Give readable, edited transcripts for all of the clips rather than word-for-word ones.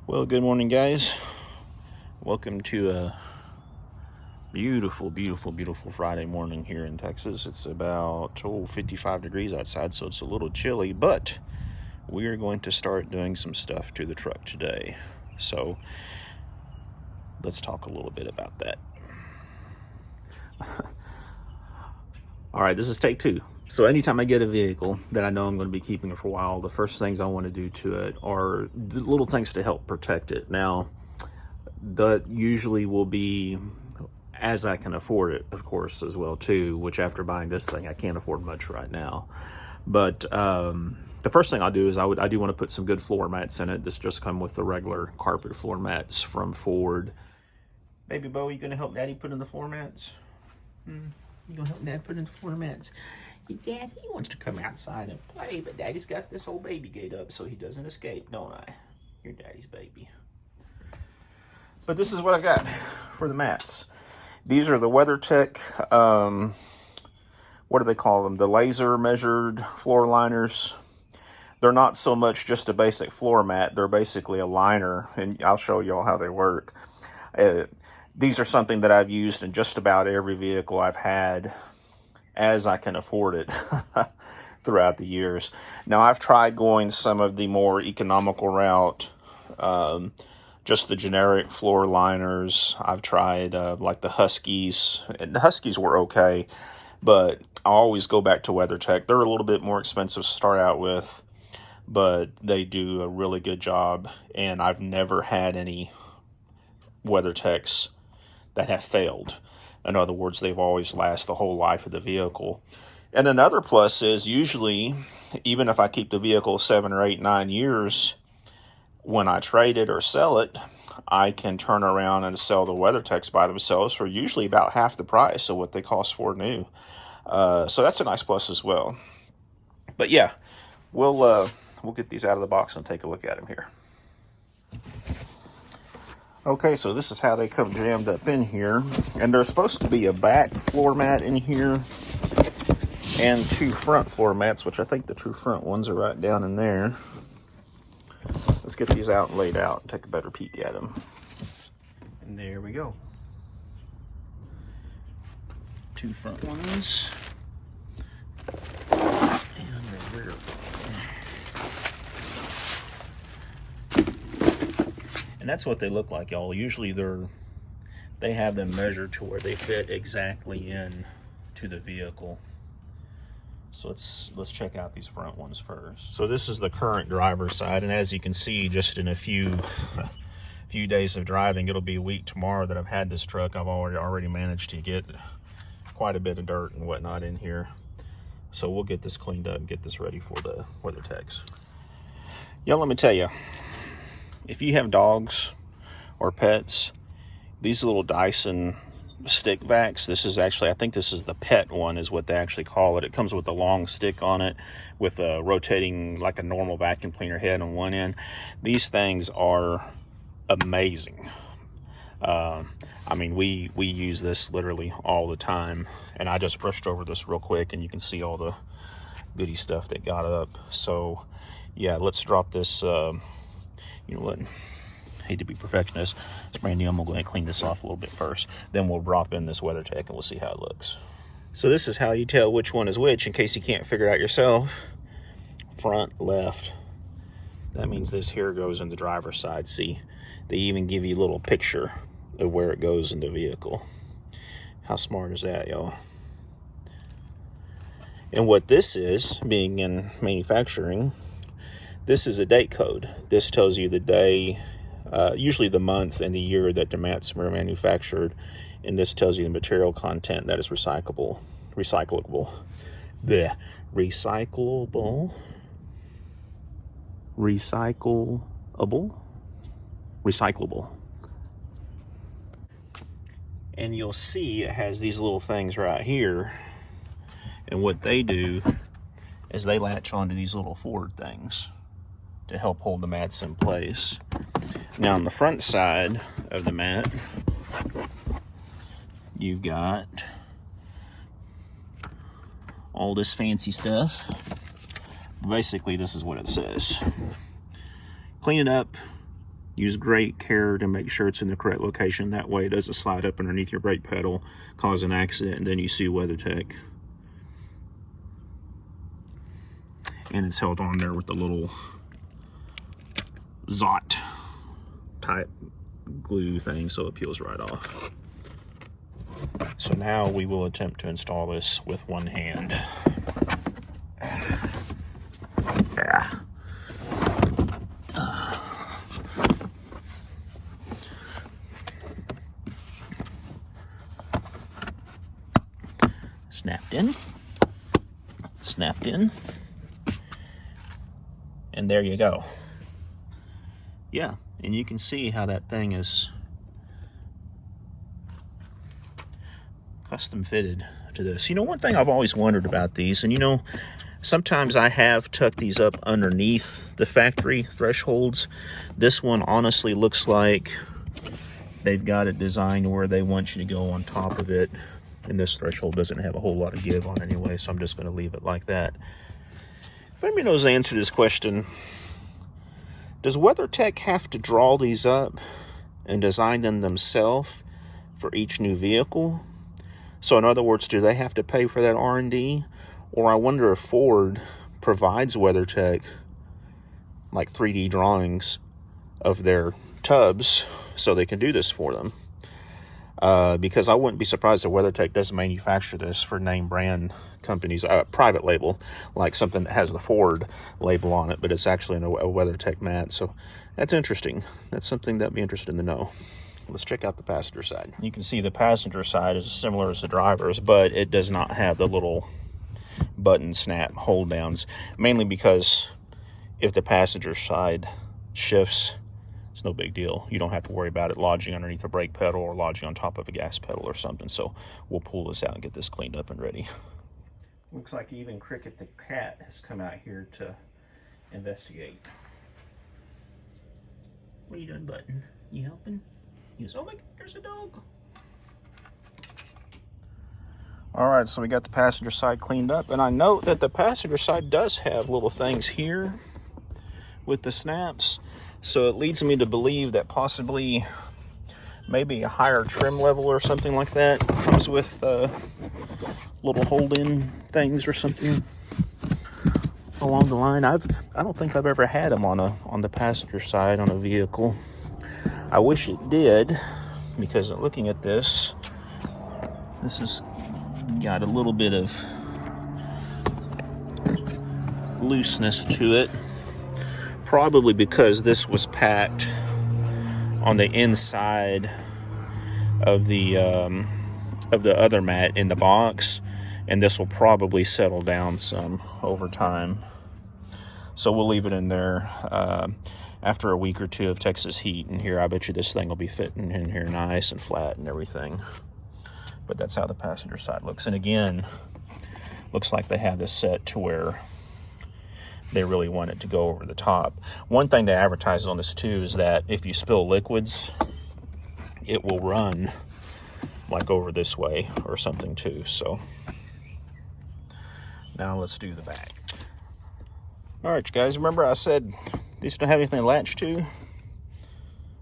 Well, good morning, guys. Welcome to a beautiful, beautiful, beautiful Friday morning here in Texas. It's about 55 degrees outside, so it's a little chilly, but we are going to start doing some stuff to the truck today. So let's talk a little bit about that. All right, this is take two. So anytime I get a vehicle that I know I'm going to be keeping it for a while, the first things I want to do to it are the little things to help protect it. Now, that usually will be as I can afford it, of course, as well too, which after buying this thing, I can't afford much right now. But the first thing I'll do is I do want to put some good floor mats in it. This just come with the regular carpet floor mats from Ford. Baby Bo, you gonna help Daddy put in the floor mats? You gonna help Dad put in the floor mats? Dad, he wants to come outside and play, but Daddy's got this old baby gate up so he doesn't escape, don't I? You're Daddy's baby. But this is what I got for the mats. These are the WeatherTech, what do they call them? The laser measured floor liners. They're not so much just a basic floor mat. They're basically a liner, and I'll show you all how they work. These are something that I've used in just about every vehicle I've had as I can afford it throughout the years. Now, I've tried going some of the more economical route, just the generic floor liners. I've tried like the Huskies. The Huskies were okay, but I always go back to WeatherTech. They're a little bit more expensive to start out with, but they do a really good job, and I've never had any WeatherTechs that have failed. In other words, they've always lasted the whole life of the vehicle. And another plus is usually, even if I keep the vehicle 7 or 8, 9 years, when I trade it or sell it, I can turn around and sell the WeatherTechs by themselves for usually about half the price of what they cost for new. So that's a nice plus as well. But yeah, we'll get these out of the box and take a look at them here. Okay, so this is how they come jammed up in here. And there's supposed to be a back floor mat in here and 2 front floor mats, which I think the 2 front ones are right down in there. Let's get these out and laid out and take a better peek at them. And there we go. 2 front ones. And the rear. And that's what they look like, y'all. Usually they have them measured to where they fit exactly in to the vehicle. So let's check out these front ones first. So this is the current driver's side, and as you can see, just in a few days of driving, it'll be a week tomorrow that I've had this truck. I've already managed to get quite a bit of dirt and whatnot in here. So we'll get this cleaned up and get this ready for the WeatherTechs. Yeah, let me tell you, if you have dogs or pets, these little Dyson stick vacs, this is actually, I think this is the pet one is what they actually call it. It comes with a long stick on it with a rotating, like a normal vacuum cleaner head on one end. These things are amazing. I mean, we use this literally all the time, and I just brushed over this real quick and you can see all the goody stuff that got up. So yeah, let's drop this. You know what, I hate to be perfectionist. It's brand new. I'm gonna go ahead and clean this off a little bit first. Then we'll drop in this WeatherTech and we'll see how it looks. So this is how you tell which one is which in case you can't figure it out yourself. Front, left. That means this here goes in the driver's side. See, they even give you a little picture of where it goes in the vehicle. How smart is that, y'all? And what this is, being in manufacturing, this is a date code. This tells you the day, usually the month and the year that the mats were manufactured, and this tells you the material content that is recyclable. And you'll see it has these little things right here, and what they do is they latch onto these little Ford things to help hold the mats in place. Now on the front side of the mat, you've got all this fancy stuff. Basically, this is what it says. Clean it up, Use great care to make sure it's in the correct location. That way it doesn't slide up underneath your brake pedal, cause an accident, and then you sue WeatherTech. And it's held on there with the little Zot type glue thing, so it peels right off. So now we will attempt to install this with one hand. Yeah. Snapped in, snapped in, and there you go. Yeah, and you can see how that thing is custom fitted to this. You know, one thing I've always wondered about these, and you know, sometimes I have tucked these up underneath the factory thresholds. This one honestly looks like they've got it designed where they want you to go on top of it. And this threshold doesn't have a whole lot of give on anyway, so I'm just going to leave it like that. If anybody knows the answer to this question, does WeatherTech have to draw these up and design them themselves for each new vehicle? So in other words, do they have to pay for that R&D? Or I wonder if Ford provides WeatherTech like 3D drawings of their tubs so they can do this for them. Because I wouldn't be surprised if WeatherTech does manufacture this for name brand companies, private label, like something that has the Ford label on it, but it's actually a WeatherTech mat. So that's interesting. That's something that'd be interesting to know. Let's check out the passenger side. You can see the passenger side is similar as the driver's, but it does not have the little button snap hold downs, mainly because if the passenger side shifts, it's no big deal. You don't have to worry about it lodging underneath a brake pedal or lodging on top of a gas pedal or something. So we'll pull this out and get this cleaned up and ready. Looks like even Cricket the cat has come out here to investigate. What are you doing, Button? You helping? Yes. Oh my God, there's a dog. All right, so we got the passenger side cleaned up, and I note that the passenger side does have little things here with the snaps. So it leads me to believe that possibly maybe a higher trim level or something like that comes with little hold-in things or something along the line. I don't think I've ever had them on the passenger side on a vehicle. I wish it did, because looking at this has got a little bit of looseness to it. Probably because this was packed on the inside of the other mat in the box, and this will probably settle down some over time. So we'll leave it in there after a week or two of Texas heat in here. I bet you this thing will be fitting in here nice and flat and everything. But that's how the passenger side looks. And again, looks like they have this set to where they really want it to go over the top. One thing they advertise on this too is that if you spill liquids, it will run like over this way or something too. So now let's do the back. All right, you guys, remember I said these don't have anything latched to?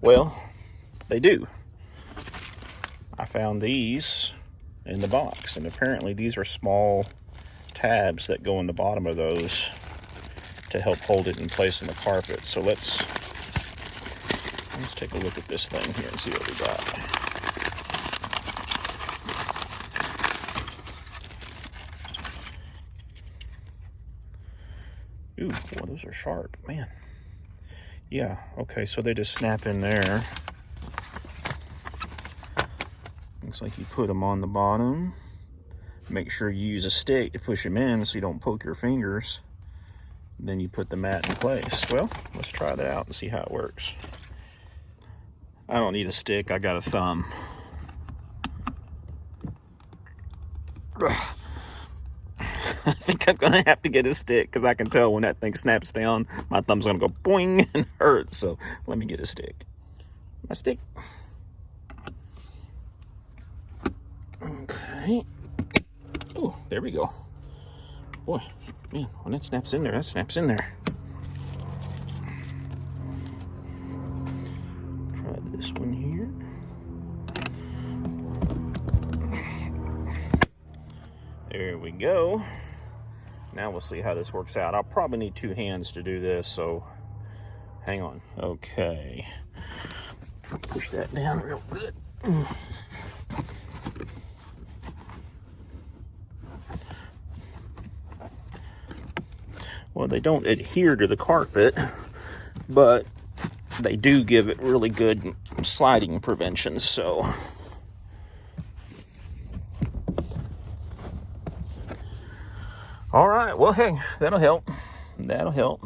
Well, they do. I found these in the box, and apparently these are small tabs that go in the bottom of those to help hold it in place in the carpet. So let's take a look at this thing here and see what we got. Ooh, boy, those are sharp, man. Yeah, okay, so they just snap in there. Looks like you put them on the bottom. Make sure you use a stick to push them in so you don't poke your fingers. Then you put the mat in place. Well, let's try that out and see how it works. I don't need a stick, I got a thumb. I think I'm gonna have to get a stick because I can tell when that thing snaps down, my thumb's gonna go boing and hurt. So let me get a stick. My stick. Okay. Oh, there we go. Boy, man, when that snaps in there, that snaps in there. This one here. There we go. Now we'll see how this works out. I'll probably need 2 hands to do this, so hang on. Okay. Push that down real good. Well, they don't adhere to the carpet, but they do give it really good sliding prevention, so. All right, well, hey, that'll help. That'll help.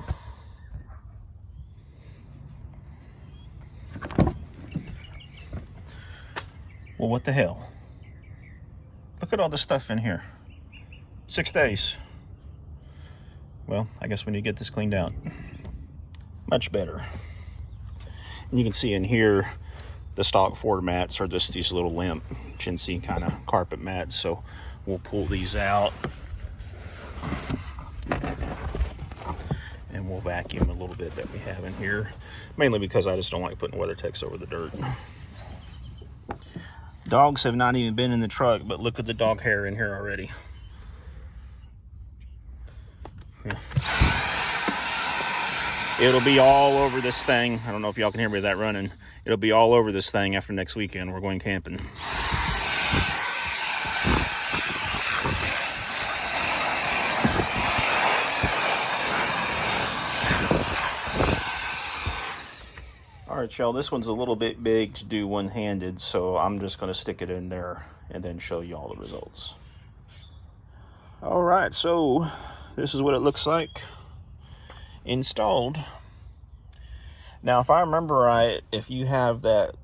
Well, what the hell? Look at all the stuff in here. 6 days. Well, I guess we need to get this cleaned out. Much better. And you can see in here, the stock Ford mats are just these little limp, chintzy kind of carpet mats. So we'll pull these out. And we'll vacuum a little bit that we have in here. Mainly because I just don't like putting WeatherTechs over the dirt. Dogs have not even been in the truck, but look at the dog hair in here already. Yeah. It'll be all over this thing. I don't know if y'all can hear me with that running. It'll be all over this thing after next weekend. We're going camping. All right, y'all, this one's a little bit big to do one-handed, so I'm just going to stick it in there and then show you all the results. All right, so this is what it looks like installed. Now, if I remember right, if you have that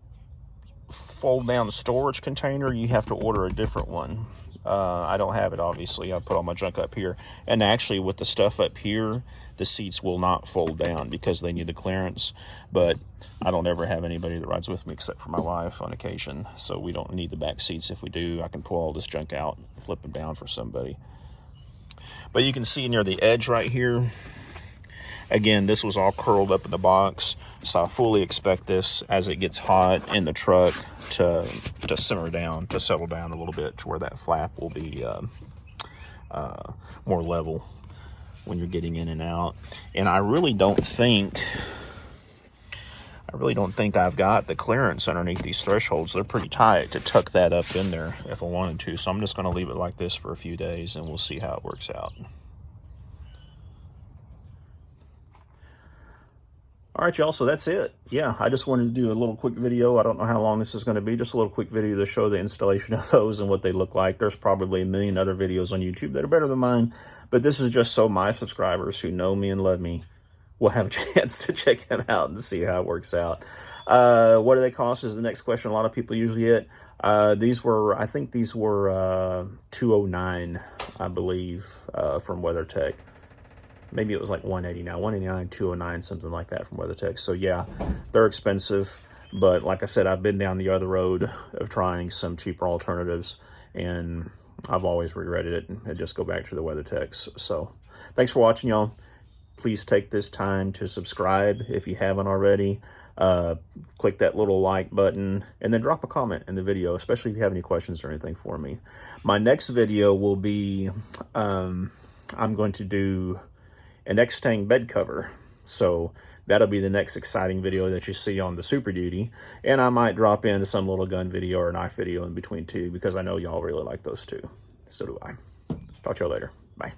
fold-down storage container, you have to order a different one. I don't have it, obviously. I put all my junk up here. And actually, with the stuff up here, the seats will not fold down because they need the clearance. But I don't ever have anybody that rides with me except for my wife on occasion. So we don't need the back seats. If we do, I can pull all this junk out and flip them down for somebody. But you can see near the edge right here, again, this was all curled up in the box. So I fully expect this, as it gets hot in the truck, to simmer down, to settle down a little bit to where that flap will be more level when you're getting in and out. And I really don't think I've got the clearance underneath these thresholds. They're pretty tight to tuck that up in there if I wanted to. So I'm just going to leave it like this for a few days and we'll see how it works out. All right, y'all, so that's it. Yeah, I just wanted to do a little quick video. I don't know how long this is going to be. Just a little quick video to show the installation of those and what they look like. There's probably a million other videos on YouTube that are better than mine, but this is just so my subscribers who know me and love me will have a chance to check them out and see how it works out. What do they cost is the next question a lot of people usually get. I think these were $209, I believe, from WeatherTech. Maybe it was like $189, $209, something like that from WeatherTech. So yeah, they're expensive. But like I said, I've been down the other road of trying some cheaper alternatives, and I've always regretted it and just go back to the WeatherTechs. So thanks for watching, y'all. Please take this time to subscribe if you haven't already. Click that little like button and then drop a comment in the video, especially if you have any questions or anything for me. My next video will be, I'm going to do an X-Tang bed cover. So that'll be the next exciting video that you see on the Super Duty. And I might drop in some little gun video or knife video in between too, because I know y'all really like those too. So do I. Talk to y'all later. Bye.